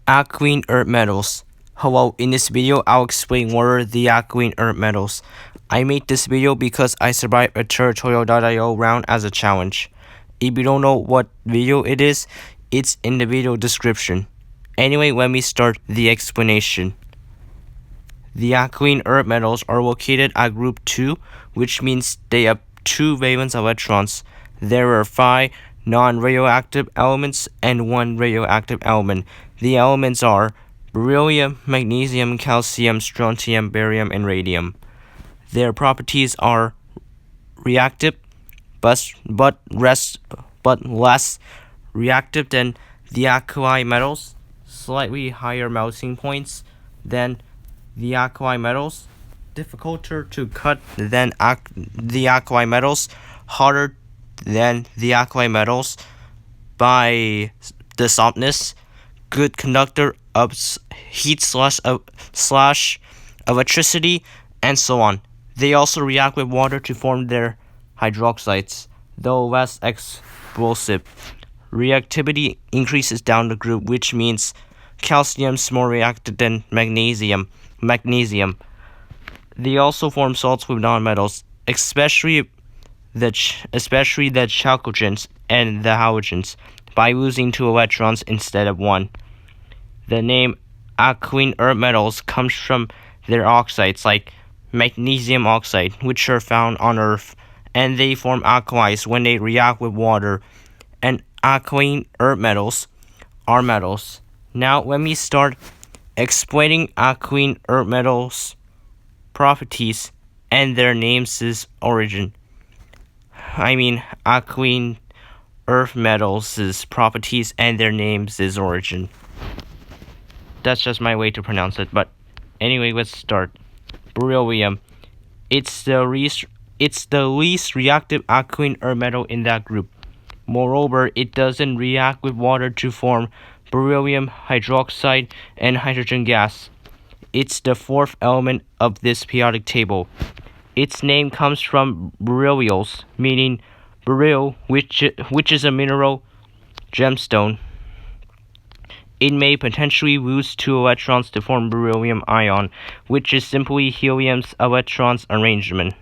Alkaline earth metals. Hello, in this video I'll explain what are the alkaline earth metals. I made this video because I survived a Territorial.io round as a challenge. If you don't know what video it is, it's in the video description. Anyway, let me start the explanation. The alkaline earth metals are located at group 2, which means they have 2 valence electrons. There are 5 non-radioactive elements and 1 radioactive element. The elements are beryllium, magnesium, calcium, strontium, barium, and radium. Their properties are reactive, but less reactive than the alkali metals, slightly higher melting points than the alkali metals, difficulter to cut than the alkali metals, harder than the alkali metals by the softness, good conductor of heat slash electricity, and so on. They also react with water to form their hydroxides, though less explosive. Reactivity increases down the group, which means calcium is more reactive than magnesium. They also form salts with nonmetals, especially the chalcogens and the halogens, by losing 2 electrons instead of 1. The name alkaline earth metals comes from their oxides, like magnesium oxide, which are found on Earth, and they form alkalis when they react with water. And alkaline earth metals are metals. Now let me start explaining alkaline earth metals properties and their names' origin. Alkaline earth metals' properties and their names' origin. That's just my way to pronounce it, but anyway, let's start. Beryllium. It's the least reactive alkaline earth metal in that group. Moreover, it doesn't react with water to form beryllium hydroxide and hydrogen gas. It's the 4th element of this periodic table. Its name comes from beryllios, meaning beryl, which is a mineral gemstone. It may potentially lose 2 electrons to form beryllium ion, which is simply helium's electrons arrangement.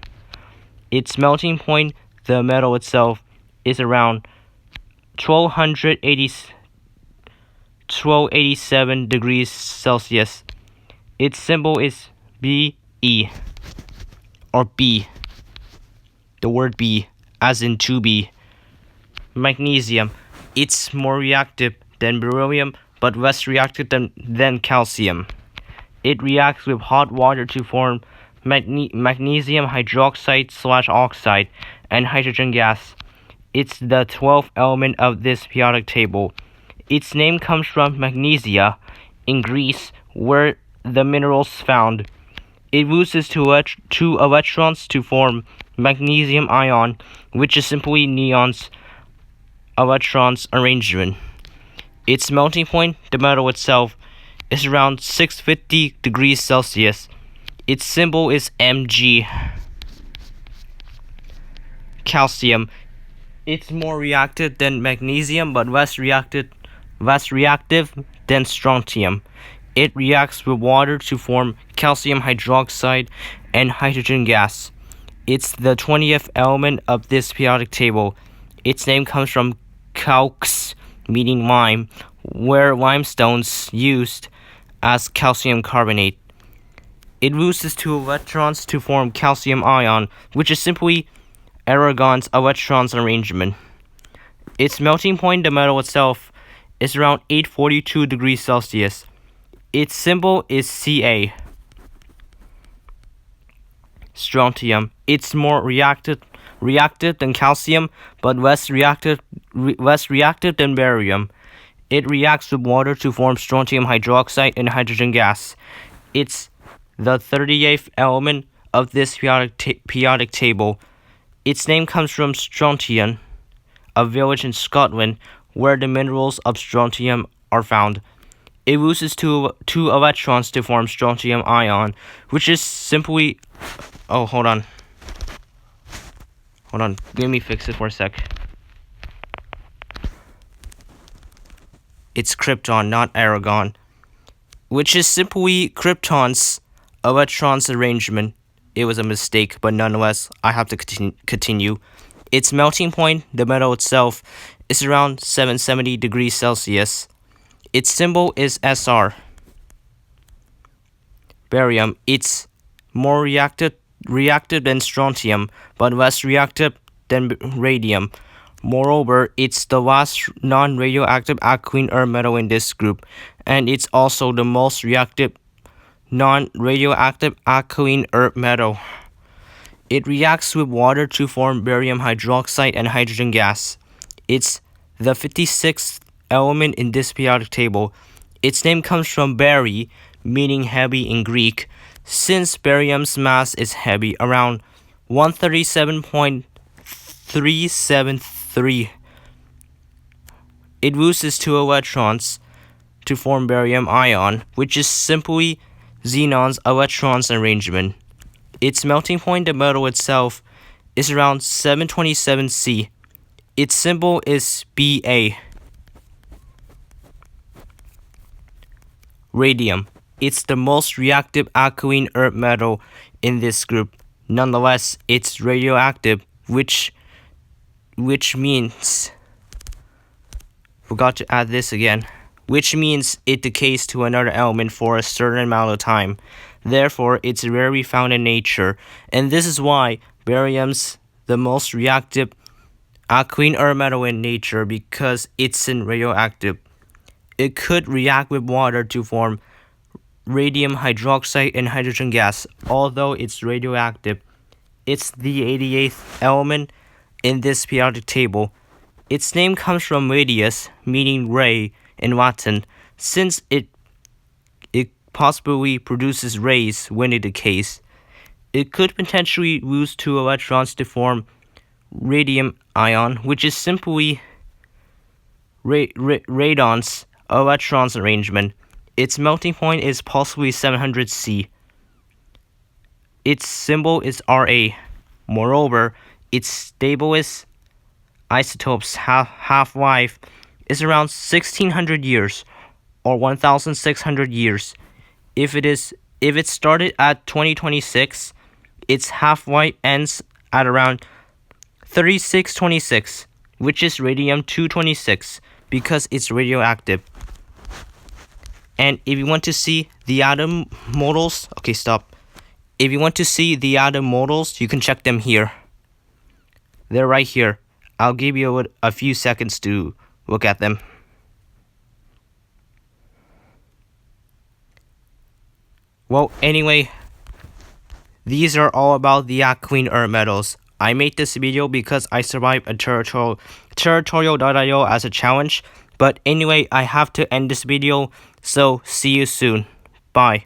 Its melting point, the metal itself, is around 1287 degrees Celsius. Its symbol is Be, or B. The word B, as in to be. Magnesium. It's more reactive than beryllium, but less reactive than calcium. It reacts with hot water to form magnesium hydroxide / oxide and hydrogen gas. It's the 12th element of this periodic table. Its name comes from Magnesia, in Greece, where the mineral's found. It loses 2 electrons to form magnesium ion, which is simply neon's electrons arrangement. Its melting point, the metal itself, is around 650 degrees Celsius. Its symbol is Mg. Calcium. It's more reactive than magnesium, but less reactive than strontium. It reacts with water to form calcium hydroxide and hydrogen gas. It's the 20th element of this periodic table. Its name comes from calx, meaning lime, where limestone's used as calcium carbonate. It loses 2 electrons to form calcium ion, which is simply argon's electrons arrangement. Its melting point, the metal itself, is around 842 degrees Celsius. Its symbol is Ca. Strontium. It's more reactive than calcium, but less reactive than barium. It reacts with water to form strontium hydroxide and hydrogen gas. It's the 38th element of this periodic table. Its name comes from Strontian, a village in Scotland where the minerals of strontium are found. It loses 2 electrons to form strontium ion, which is simply... Oh, hold on. Let me fix it for a sec. It's krypton, not argon. which is simply krypton's electrons arrangement. It was a mistake, but nonetheless, I have to continue. Its melting point, the metal itself, is around 770 degrees Celsius. Its symbol is Sr. Barium, it's more reactive than strontium, but less reactive than radium. Moreover, it's the last non-radioactive alkaline earth metal in this group, and it's also the most reactive non-radioactive alkaline earth metal. It reacts with water to form barium hydroxide and hydrogen gas. It's the 56th element in this periodic table. Its name comes from bari, meaning heavy in Greek, since barium's mass is heavy, around 137.373. It loses 2 electrons to form barium ion, which is simply xenon's electrons arrangement. Its melting point, the metal itself, is around 727 C. Its symbol is Ba. Radium. It's the most reactive alkaline earth metal in this group. Nonetheless, it's radioactive, which means, forgot to add this again, which means it decays to another element for a certain amount of time. Therefore, it's rarely found in nature, and this is why barium's the most reactive alkaline earth metal in nature, because it's radioactive. It could react with water to form radium hydroxide and hydrogen gas, although it's radioactive. It's the 88th element in this periodic table. Its name comes from radius, meaning ray in Latin, since it possibly produces rays when it decays. It could potentially lose 2 electrons to form radium ion, which is simply radon's electrons arrangement. Its melting point is possibly 700 C. Its symbol is Ra. Moreover, its stabilist isotope's half-life is around 1600 years or 1600 years. If it started at 2026, its half-life ends at around 3626, which is radium-226, because it's radioactive. And if you want to see the atom models, okay, stop. If you want to see the atom models, you can check them here. They're right here. I'll give you a few seconds to look at them. Well, anyway, these are all about the alkaline earth metals. I made this video because I survived a territorial.io as a challenge. But anyway, I have to end this video, so see you soon. Bye.